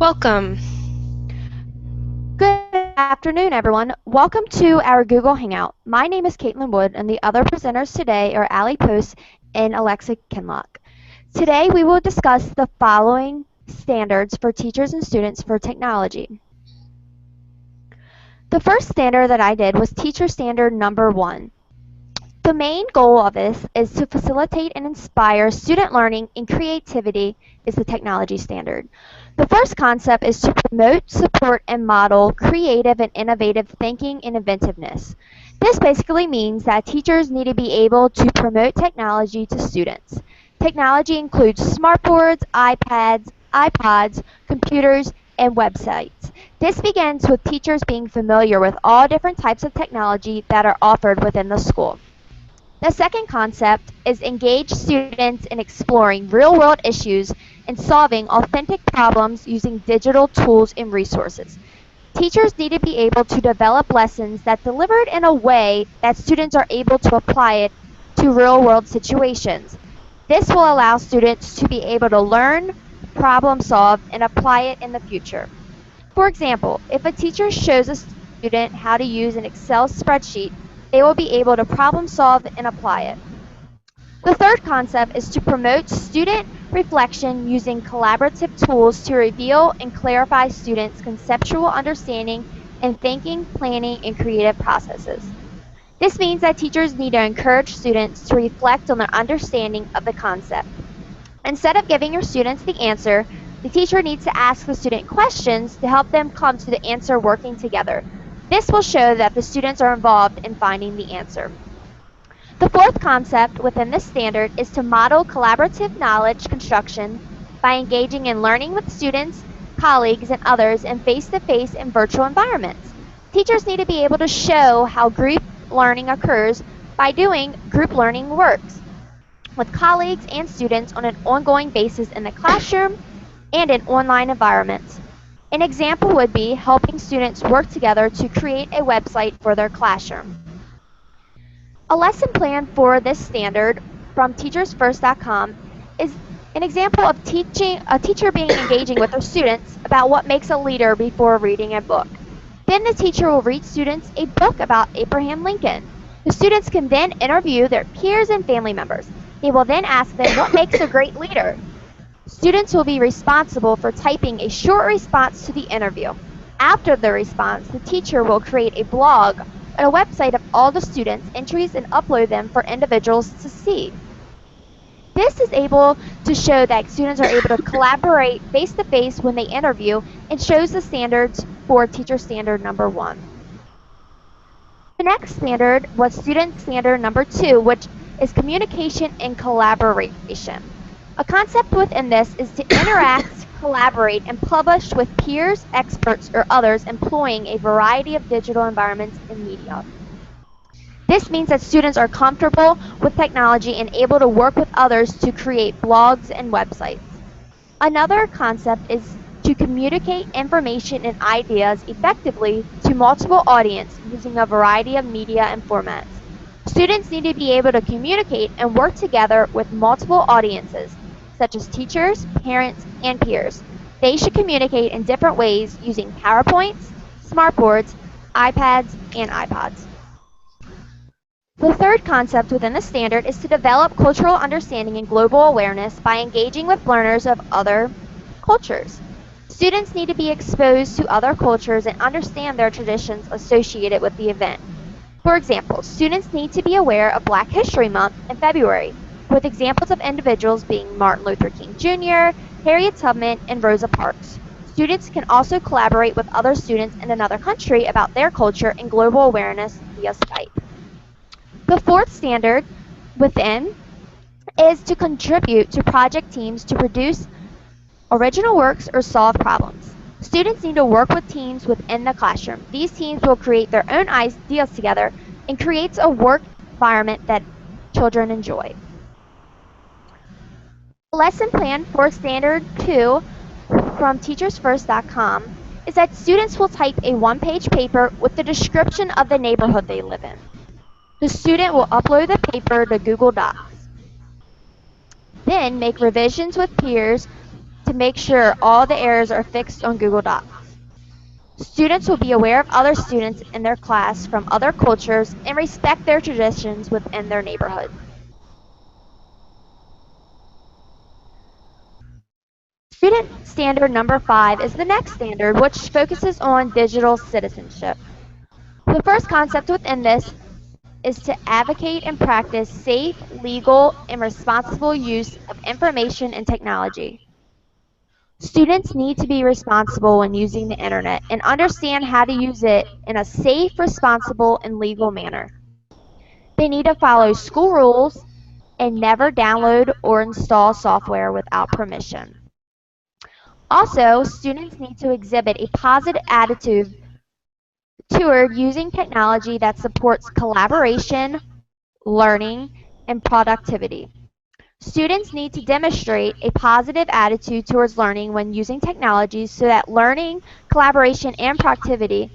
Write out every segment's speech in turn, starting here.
Welcome. Good afternoon, everyone. Welcome to our Google Hangout. My name is Caitlin Wood, and the other presenters today are Allie Post and Alexa Kinlock. Today, we will discuss the following standards for teachers and students for technology. The first standard that I did was Teacher Standard Number 1. The main goal of this is to facilitate and inspire student learning and creativity is the technology standard. The first concept is to promote, support, and model creative and innovative thinking and inventiveness. This basically means that teachers need to be able to promote technology to students. Technology includes smartboards, iPads, iPods, computers, and websites. This begins with teachers being familiar with all different types of technology that are offered within the school. The second concept is engage students in exploring real-world issues and solving authentic problems using digital tools and resources. Teachers need to be able to develop lessons that delivered in a way that students are able to apply it to real-world situations. This will allow students to be able to learn, problem solve, and apply it in the future. For example, if a teacher shows a student how to use an Excel spreadsheet, they will be able to problem solve and apply it. The third concept is to promote student reflection using collaborative tools to reveal and clarify students' conceptual understanding and thinking, planning, and creative processes. This means that teachers need to encourage students to reflect on their understanding of the concept. Instead of giving your students the answer, the teacher needs to ask the student questions to help them come to the answer working together. This will show that the students are involved in finding the answer. The fourth concept within this standard is to model collaborative knowledge construction by engaging in learning with students, colleagues, and others in face-to-face and virtual environments. Teachers need to be able to show how group learning occurs by doing group learning works with colleagues and students on an ongoing basis in the classroom and in online environments. An example would be helping students work together to create a website for their classroom. A lesson plan for this standard from teachersfirst.com is an example of a teacher being engaging with their students about what makes a leader before reading a book. Then the teacher will read students a book about Abraham Lincoln. The students can then interview their peers and family members. They will then ask them what makes a great leader. Students will be responsible for typing a short response to the interview. After the response, the teacher will create a blog and a website of all the students' entries and upload them for individuals to see. This is able to show that students are able to collaborate face-to-face when they interview and shows the standards for Teacher Standard Number 1. The next standard was Student Standard Number 2, which is communication and collaboration. A concept within this is to interact, collaborate, and publish with peers, experts, or others employing a variety of digital environments and media. This means that students are comfortable with technology and able to work with others to create blogs and websites. Another concept is to communicate information and ideas effectively to multiple audiences using a variety of media and formats. Students need to be able to communicate and work together with multiple audiences, such as teachers, parents, and peers. They should communicate in different ways using PowerPoints, smartboards, iPads, and iPods. The third concept within the standard is to develop cultural understanding and global awareness by engaging with learners of other cultures. Students need to be exposed to other cultures and understand their traditions associated with the event. For example, students need to be aware of Black History Month in February, with examples of individuals being Martin Luther King Jr., Harriet Tubman, and Rosa Parks. Students can also collaborate with other students in another country about their culture and global awareness via Skype. The fourth standard within is to contribute to project teams to produce original works or solve problems. Students need to work with teams within the classroom. These teams will create their own ideas together and creates a work environment that children enjoy. Lesson plan for Standard 2 from teachersfirst.com is that students will type a one-page paper with the description of the neighborhood they live in. The student will upload the paper to Google Docs. Then make revisions with peers to make sure all the errors are fixed on Google Docs. Students will be aware of other students in their class from other cultures and respect their traditions within their neighborhood. Student standard number 5 is the next standard, which focuses on digital citizenship. The first concept within this is to advocate and practice safe, legal, and responsible use of information and technology. Students need to be responsible when using the internet and understand how to use it in a safe, responsible, and legal manner. They need to follow school rules and never download or install software without permission. Also, students need to exhibit a positive attitude toward using technology that supports collaboration, learning, and productivity. Students need to demonstrate a positive attitude towards learning when using technology so that learning, collaboration, and productivity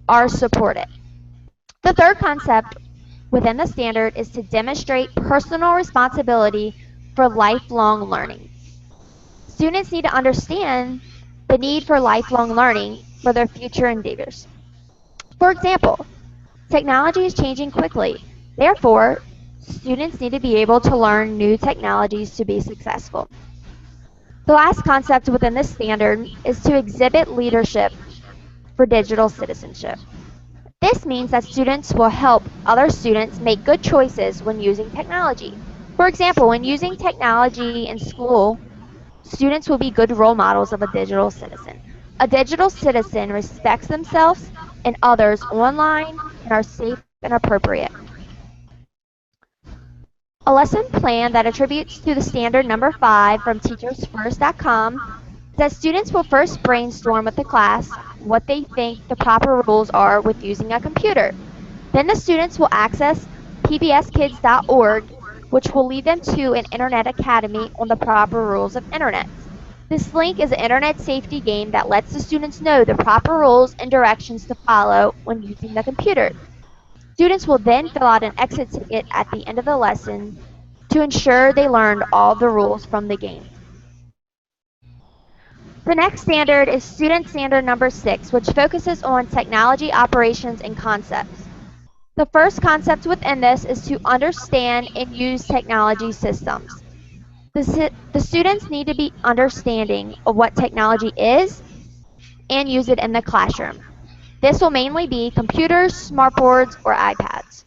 are supported. The third concept within the standard is to demonstrate personal responsibility for lifelong learning. Students need to understand the need for lifelong learning for their future endeavors. For example, technology is changing quickly. Therefore, students need to be able to learn new technologies to be successful. The last concept within this standard is to exhibit leadership for digital citizenship. This means that students will help other students make good choices when using technology. For example, when using technology in school, students will be good role models of a digital citizen. A digital citizen respects themselves and others online and are safe and appropriate. A lesson plan that attributes to the standard number 5 from teachersfirst.com is that students will first brainstorm with the class what they think the proper rules are with using a computer. Then the students will access pbskids.org, which will lead them to an internet academy on the proper rules of internet. This link is an internet safety game that lets the students know the proper rules and directions to follow when using the computer. Students will then fill out an exit ticket at the end of the lesson to ensure they learned all the rules from the game. The next standard is student standard number 6, which focuses on technology operations and concepts. The first concept within this is to understand and use technology systems. The students need to be understanding of what technology is and use it in the classroom. This will mainly be computers, smartboards, or iPads.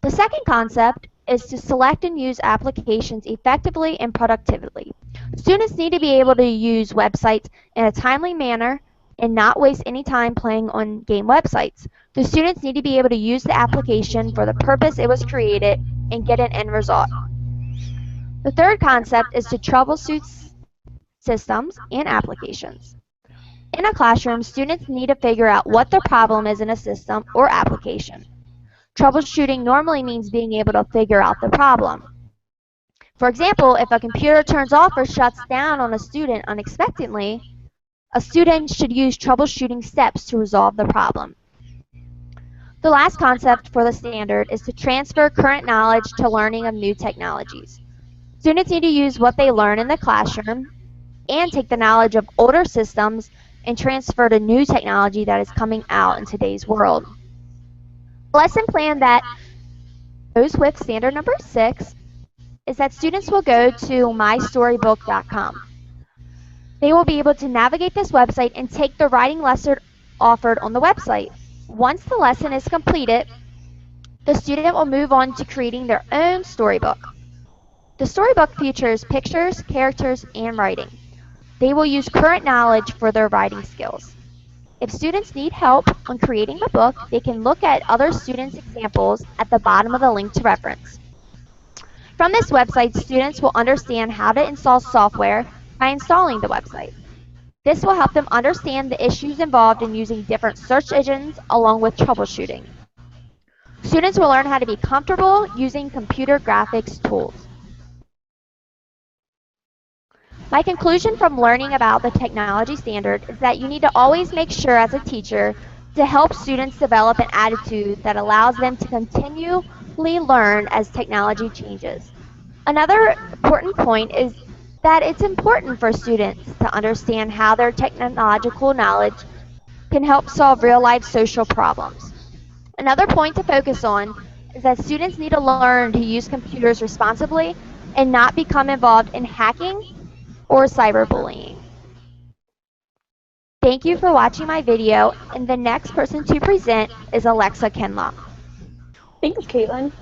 The second concept is to select and use applications effectively and productively. Students need to be able to use websites in a timely manner and not waste any time playing on game websites. The students need to be able to use the application for the purpose it was created and get an end result. The third concept is to troubleshoot systems and applications. In a classroom, students need to figure out what the problem is in a system or application. Troubleshooting normally means being able to figure out the problem. For example, if a computer turns off or shuts down on a student unexpectedly, a student should use troubleshooting steps to resolve the problem. The last concept for the standard is to transfer current knowledge to learning of new technologies. Students need to use what they learn in the classroom and take the knowledge of older systems and transfer to new technology that is coming out in today's world. A lesson plan that goes with standard number 6 is that students will go to mystorybook.com. They will be able to navigate this website and take the writing lesson offered on the website. Once the lesson is completed, the student will move on to creating their own storybook. The storybook features pictures, characters, and writing. They will use current knowledge for their writing skills. If students need help on creating the book, they can look at other students' examples at the bottom of the link to reference. From this website, students will understand how to install software by installing the website. This will help them understand the issues involved in using different search engines along with troubleshooting. Students will learn how to be comfortable using computer graphics tools. My conclusion from learning about the technology standard is that you need to always make sure as a teacher to help students develop an attitude that allows them to continually learn as technology changes. Another important point is that it's important for students to understand how their technological knowledge can help solve real-life social problems. Another point to focus on is that students need to learn to use computers responsibly and not become involved in hacking or cyberbullying. Thank you for watching my video, and the next person to present is Alexa Kinlaw. Thanks, Caitlin.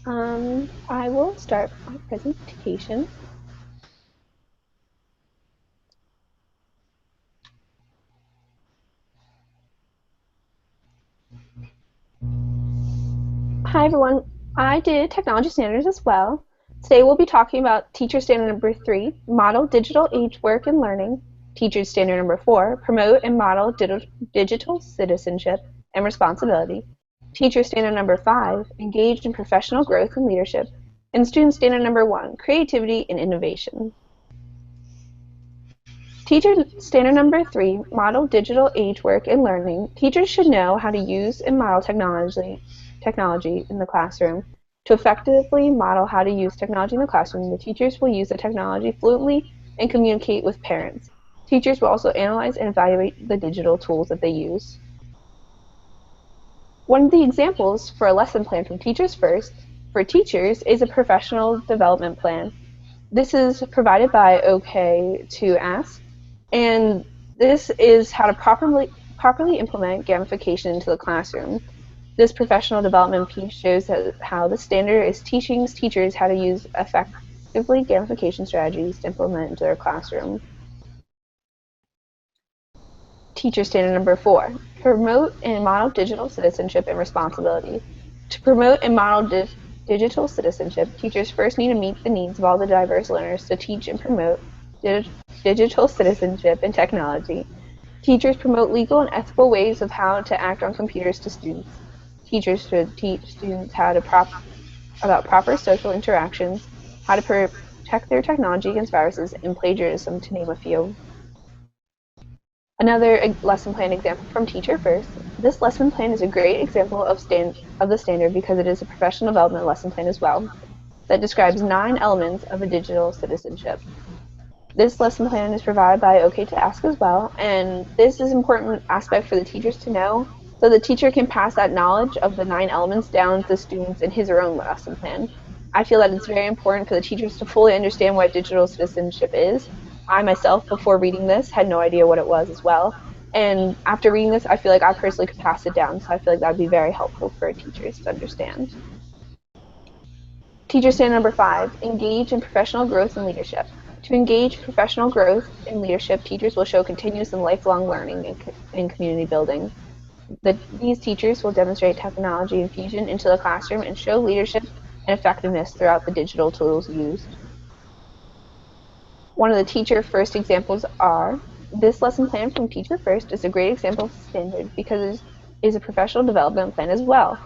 I will start my presentation. Hi, everyone. I did technology standards as well. Today we'll be talking about teacher standard number 3, model digital age work and learning. Teacher standard number 4, promote and model digital citizenship and responsibility. Teacher standard number 5, engage in professional growth and leadership. And student standard number 1, creativity and innovation. Teacher standard number 3, model digital age work and learning. Teachers should know how to use and model technology in the classroom. To effectively model how to use technology in the classroom, the teachers will use the technology fluently and communicate with parents. Teachers will also analyze and evaluate the digital tools that they use. One of the examples for a lesson plan from Teachers First for teachers is a professional development plan. This is provided by OK to Ask, and this is how to properly implement gamification into the classroom. This professional development piece shows how the standard is teaching teachers how to use effectively gamification strategies to implement into their classroom. Teacher standard number 4, promote and model digital citizenship and responsibility. To promote and model digital citizenship, teachers first need to meet the needs of all the diverse learners to teach and promote digital citizenship and technology. Teachers promote legal and ethical ways of how to act on computers to students. Teachers should teach students about proper social interactions, how to protect their technology against viruses and plagiarism, to name a few. Another lesson plan example from Teacher First. This lesson plan is a great example of the standard because it is a professional development lesson plan as well that describes 9 elements of a digital citizenship. This lesson plan is provided by OK to Ask as well, and this is an important aspect for the teachers to know so the teacher can pass that knowledge of the 9 elements down to the students in his or her own lesson plan. I feel that it's very important for the teachers to fully understand what digital citizenship is. I myself, before reading this, had no idea what it was as well. And after reading this, I feel like I personally could pass it down, so I feel like that would be very helpful for teachers to understand. Teacher standard number 5, engage in professional growth and leadership. To engage professional growth and leadership, teachers will show continuous and lifelong learning and community building. These teachers will demonstrate technology infusion into the classroom and show leadership and effectiveness throughout the digital tools used. One of the Teacher First examples are, this lesson plan from Teacher First is a great example of standard because it is a professional development plan as well.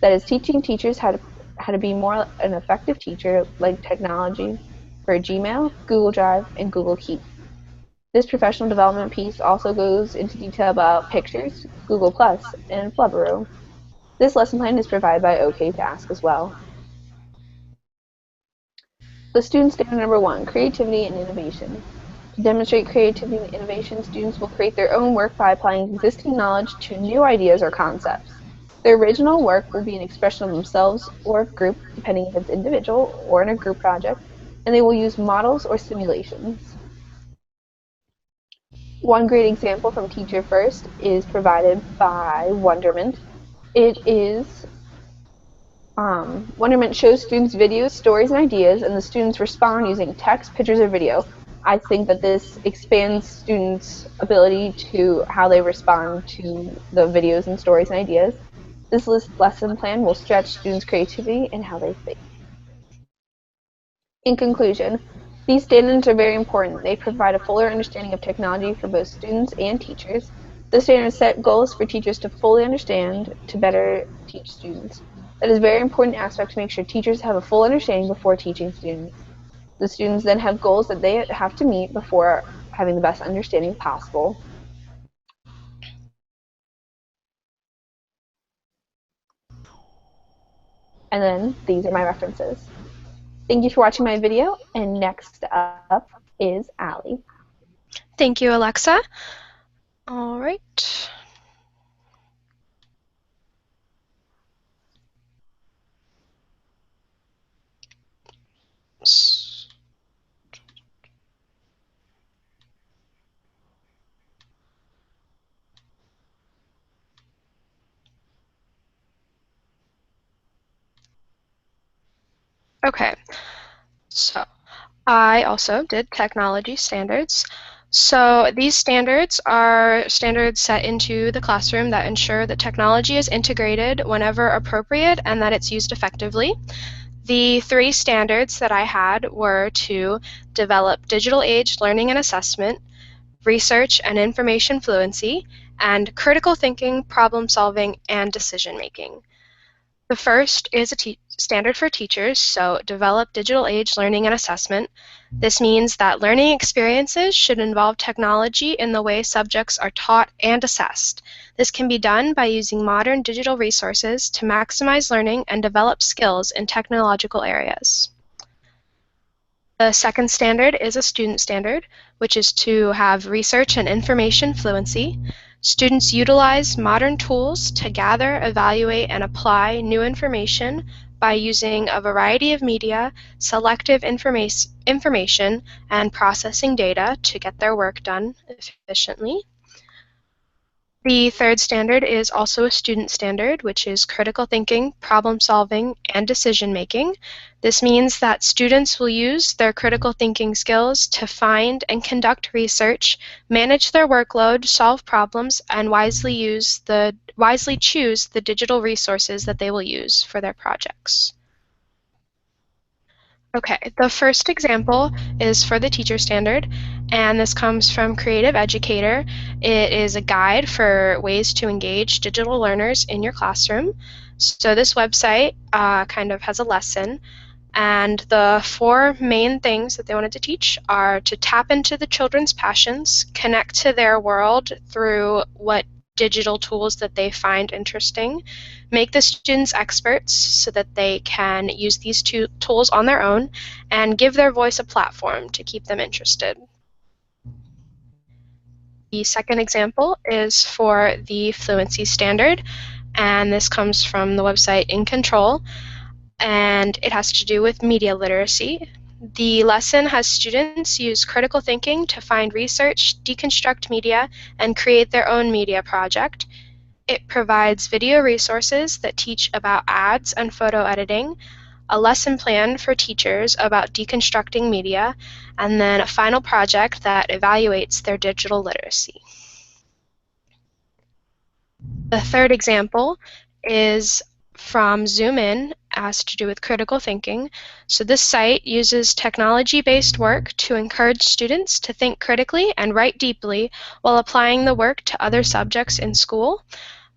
That is teaching teachers how to be more an effective teacher, like technology for Gmail, Google Drive, and Google Keep. This professional development piece also goes into detail about pictures, Google+, and Flubberoo. This lesson plan is provided by OK to Ask as well. The student standard number 1, creativity and innovation. To demonstrate creativity and innovation, students will create their own work by applying existing knowledge to new ideas or concepts. Their original work will be an expression of themselves or a group, depending if it's individual or in a group project, and they will use models or simulations. One great example from Teacher First is provided by Wonderment. Wonderment shows students videos, stories, and ideas, and the students respond using text, pictures, or video. I think that this expands students' ability to how they respond to the videos and stories and ideas. This lesson plan will stretch students' creativity and how they think. In conclusion, these standards are very important. They provide a fuller understanding of technology for both students and teachers. The standards set goals for teachers to fully understand to better teach students. That is a very important aspect to make sure teachers have a full understanding before teaching students. The students then have goals that they have to meet before having the best understanding possible. And then these are my references. Thank you for watching my video, and next up is Allie. Thank you, Alexa. All right. Okay, so I also did technology standards. So these standards are standards set into the classroom that ensure that technology is integrated whenever appropriate and that it's used effectively. The 3 standards that I had were to develop digital age learning and assessment, research and information fluency, and critical thinking, problem solving, and decision making. The first is a standard for teachers, so develop digital age learning and assessment. This means that learning experiences should involve technology in the way subjects are taught and assessed. This can be done by using modern digital resources to maximize learning and develop skills in technological areas. The second standard is a student standard, which is to have research and information fluency. Students utilize modern tools to gather, evaluate, and apply new information by using a variety of media, selective information, and processing data to get their work done efficiently. The third standard is also a student standard, which is critical thinking, problem solving, and decision making. This means that students will use their critical thinking skills to find and conduct research, manage their workload, solve problems, and wisely choose the digital resources that they will use for their projects. Okay, the first example is for the teacher standard, and this comes from Creative Educator. It is a guide for ways to engage digital learners in your classroom. So this website kind of has a lesson, and the 4 main things that they wanted to teach are to tap into the children's passions, connect to their world through what digital tools that they find interesting, make the students experts so that they can use these tools on their own, and give their voice a platform to keep them interested. The second example is for the fluency standard, and this comes from the website In Control, and it has to do with media literacy. The lesson has students use critical thinking to find research, deconstruct media, and create their own media project. It provides video resources that teach about ads and photo editing, a lesson plan for teachers about deconstructing media, and then a final project that evaluates their digital literacy. The third example is from Zoom In, has to do with critical thinking. So this site uses technology-based work to encourage students to think critically and write deeply while applying the work to other subjects in school,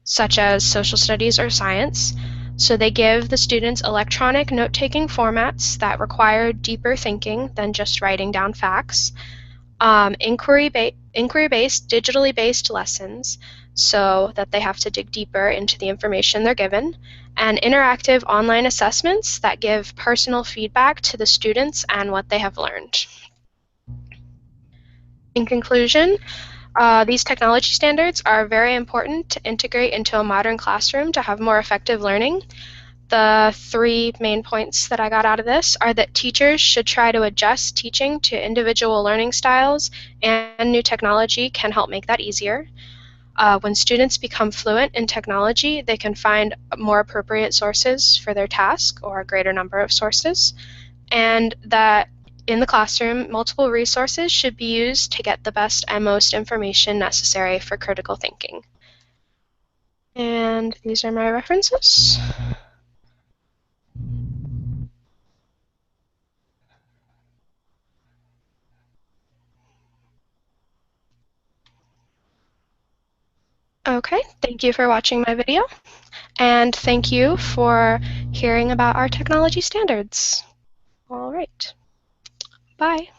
such as social studies or science. So they give the students electronic note-taking formats that require deeper thinking than just writing down facts, inquiry-based, digitally based lessons, so that they have to dig deeper into the information they're given, and interactive online assessments that give personal feedback to the students and what they have learned. In conclusion, these technology standards are very important to integrate into a modern classroom to have more effective learning. The 3 main points that I got out of this are that teachers should try to adjust teaching to individual learning styles, and new technology can help make that easier. When students become fluent in technology, they can find more appropriate sources for their task, or a greater number of sources, and that in the classroom, multiple resources should be used to get the best and most information necessary for critical thinking. And these are my references. Okay, thank you for watching my video, and thank you for hearing about our technology standards. All right, bye.